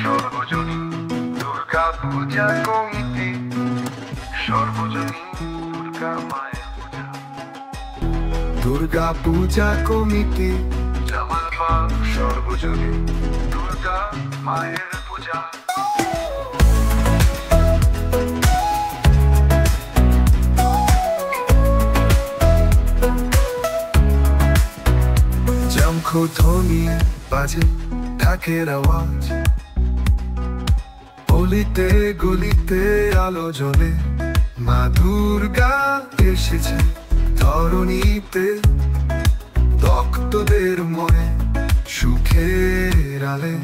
সর্বজনী দুর্গা পূজা committee, সর্বজনী Durga মায়ের পূজা, দুর্গা পূজা committee, জামালপাড় সর্বজনী Durga মায়ের পূজা। শঙ্খ ধ্বনি বাজে, ঢাকের আওয়াজ, অলিতে গলিতে আলো জ্বলে, মা দুর্গা এসেছে ধরণীতে, ভক্তদের মনে সুখের আলে।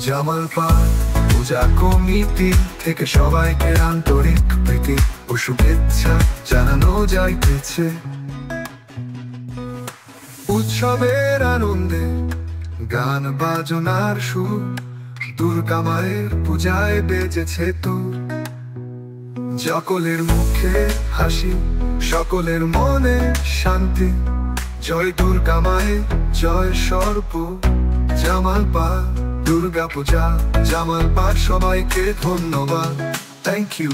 জামালপাড় পূজা কমিটি থেকে সবাইকে আন্তরিক প্রীতি ও শুভেচ্ছা জানানো যাইতেছে। উৎসবের আনন্দে গান বাজনার সুর, দুর্গা মায়ের পূজায় বেজেছে তোর। সকলের মুখে হাসি, সকলের মনে শান্তি, জয় দুর্গা মায়ের জয় সর্ব। জামালপাড় দুর্গা পূজা, জামালপাড় সবাইকে ধন্যবাদ, থ্যাংক ইউ।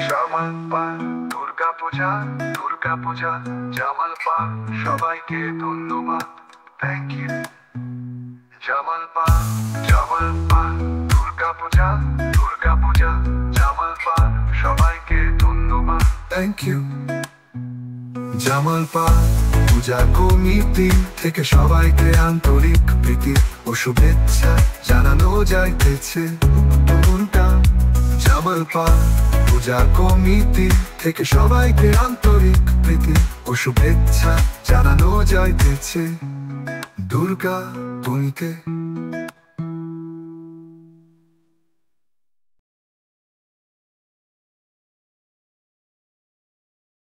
জামালপাড় দুর্গা পূজা, দুর্গা পূজা, জামালপাড় সবাইকে ধন্যবাদ, থ্যাংক ইউ। জামালপাড়, জামালপাড় দুর্গা পূজা, দুর্গা পূজা, জামালপাড় সবাইকে ধন্যবাদ, থ্যাংক ইউ। জামালপাড় পূজা কমিটি থেকে সবাইকে আন্তরিক প্রীতি ও শুভেচ্ছা জানানো যাইতেছে। জামালপাড় পূজা কমিটি থেকে সবাইকে আন্তরিক প্রীতি ও শুভেচ্ছা জানানো যাইতেছে। দুর্গা তুমিতে